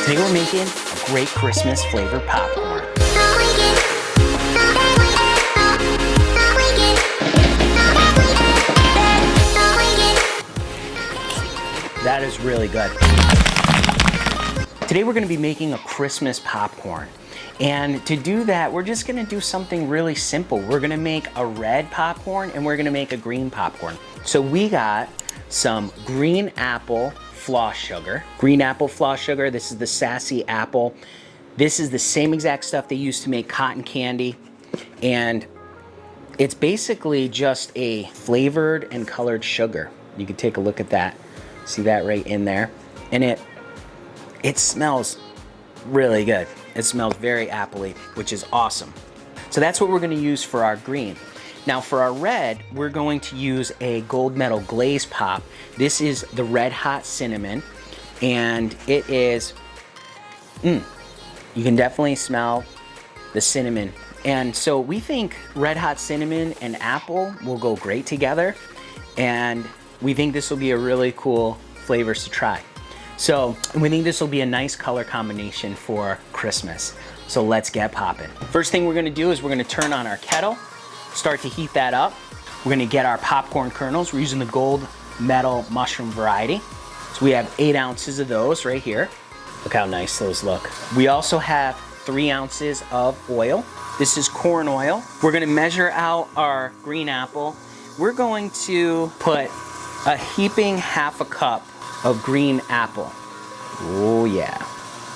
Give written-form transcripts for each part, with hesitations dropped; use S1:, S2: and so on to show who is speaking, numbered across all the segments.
S1: Today we're making a great Christmas flavored popcorn. That is really good. Today we're going to be making a Christmas popcorn. And to do that, we're just going to do something really simple. We're going to make a red popcorn and we're going to make a green popcorn. So we got some green apple floss sugar. Green apple floss sugar. This is the sassy apple. This is the same exact stuff they use to make cotton candy. And it's basically just a flavored and colored sugar. You can take a look at that. See that right in there? And it smells really good. It smells very appley, which is awesome. So that's what we're going to use for our green. Now for our red, we're going to use a gold medal Glaze Pop. This is the red hot cinnamon, and it is, you can definitely smell the cinnamon. And so we think red hot cinnamon and apple will go great together, and we think this will be a really cool flavors to try. So we think this will be a nice color combination for Christmas. So let's get popping. First thing we're gonna do is we're gonna turn on our kettle, start to heat that up. We're gonna get our popcorn kernels. We're using the gold medal mushroom variety. So we have 8 ounces of those right here. Look how nice those look. We also have 3 ounces of oil. This is corn oil. We're gonna measure out our green apple. We're going to put a heaping 1/2 cup of green apple. Oh yeah,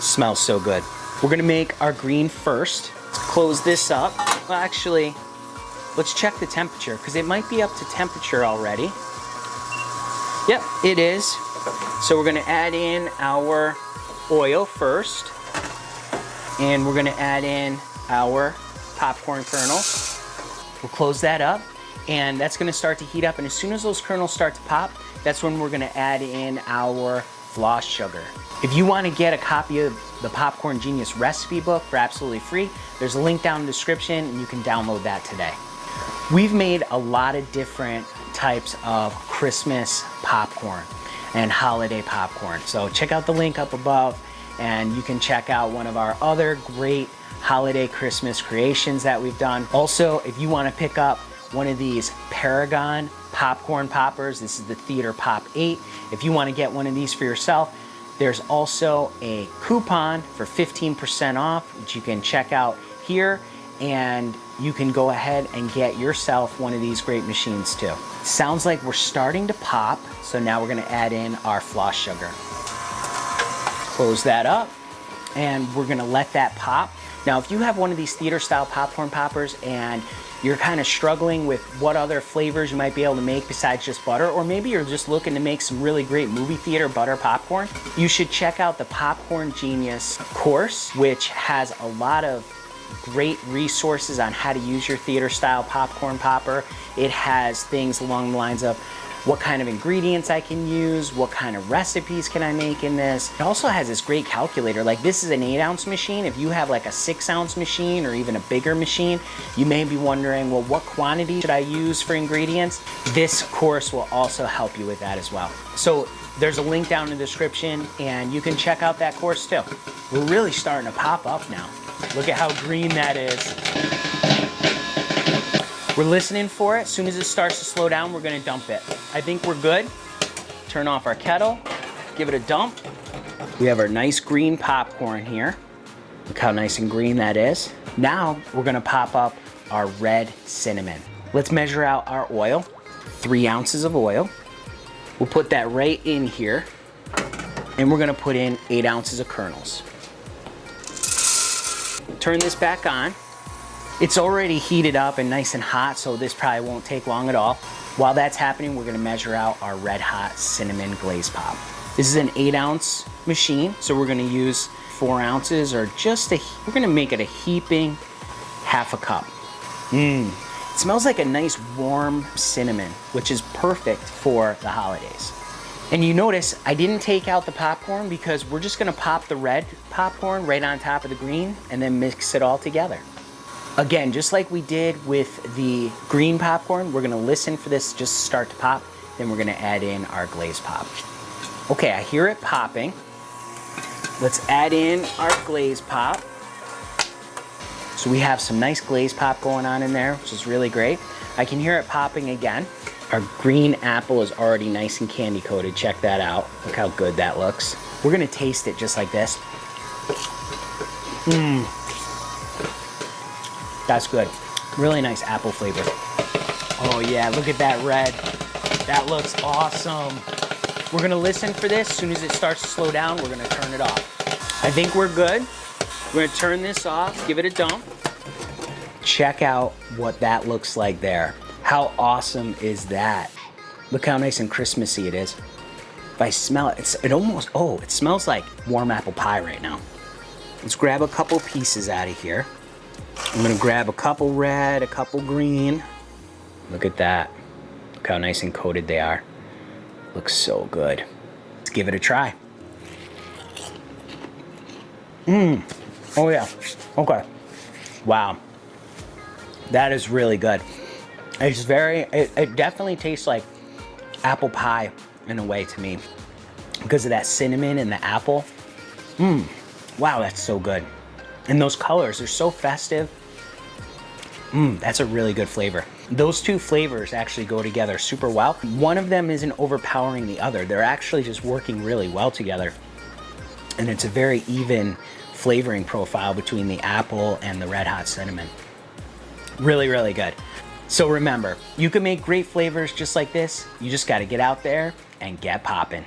S1: smells so good. We're gonna make our green first. Let's close this up. Well, actually, let's check the temperature because it might be up to temperature already. Yep, it is. So we're gonna add in our oil first, and we're gonna add in our popcorn kernels. We'll close that up, and that's gonna start to heat up, and as soon as those kernels start to pop, that's when we're gonna add in our floss sugar. If you wanna get a copy of the Popcorn Genius recipe book for absolutely free, there's a link down in the description and you can download that today. We've made a lot of different types of Christmas popcorn and holiday popcorn. So check out the link up above and you can check out one of our other great holiday Christmas creations that we've done. Also, if you wanna pick up one of these Paragon popcorn poppers, this is the Theater Pop 8. If you want to get one of these for yourself, there's also a coupon for 15% off, which you can check out here, and you can go ahead and get yourself one of these great machines too. Sounds like we're starting to pop, so now we're going to add in our floss sugar. Close that up, and we're going to let that pop. Now, if you have one of these theater style popcorn poppers and you're kind of struggling with what other flavors you might be able to make besides just butter, or maybe you're just looking to make some really great movie theater butter popcorn, you should check out the Popcorn Genius course, which has a lot of great resources on how to use your theater style popcorn popper. It has things along the lines of what kind of ingredients I can use, what kind of recipes can I make in this. It also has this great calculator. Like, this is an 8-ounce machine. If you have like a 6-ounce machine or even a bigger machine, you may be wondering, well, what quantity should I use for ingredients? This course will also help you with that as well. So there's a link down in the description and you can check out that course too. We're really starting to pop up now. Look at how green that is. We're listening for it. As soon as it starts to slow down, we're gonna dump it. I think we're good. Turn off our kettle, give it a dump. We have our nice green popcorn here. Look how nice and green that is. Now we're gonna pop up our red cinnamon. Let's measure out our oil. 3 ounces of oil. We'll put that right in here, and we're gonna put in 8 ounces of kernels. Turn this back on. It's already heated up and nice and hot, so this probably won't take long at all. While that's happening, we're gonna measure out our red hot cinnamon glaze pop. This is an 8-ounce machine, so we're gonna use 4 ounces, or we're gonna make it a heaping 1/2 cup. It smells like a nice warm cinnamon, which is perfect for the holidays. And you notice I didn't take out the popcorn because we're just gonna pop the red popcorn right on top of the green and then mix it all together. Again, just like we did with the green popcorn, we're gonna listen for this just to start to pop, then we're gonna add in our glaze pop. Okay, I hear it popping. Let's add in our Glaze Pop. So we have some nice Glaze Pop going on in there, which is really great. I can hear it popping again. Our green apple is already nice and candy coated. Check that out. Look how good that looks. We're gonna taste it just like this. That's good. Really nice apple flavor. Oh yeah, look at that red. That looks awesome. We're gonna listen for this. As soon as it starts to slow down, we're gonna turn it off. I think we're good. We're gonna turn this off, give it a dump. Check out what that looks like there. How awesome is that? Look how nice and Christmassy it is. If I smell it, it smells like warm apple pie right now. Let's grab a couple pieces out of here. I'm gonna grab a couple red, a couple green. Look at that. Look how nice and coated they are. Looks so good. Let's give it a try. Oh yeah, okay. Wow, that is really good. It's it definitely tastes like apple pie in a way to me because of that cinnamon and the apple. Wow, that's so good. And those colors, they're so festive. That's a really good flavor. Those two flavors actually go together super well. One of them isn't overpowering the other. They're actually just working really well together. And it's a very even flavoring profile between the apple and the red hot cinnamon. Really, really good. So remember, you can make great flavors just like this. You just gotta get out there and get popping.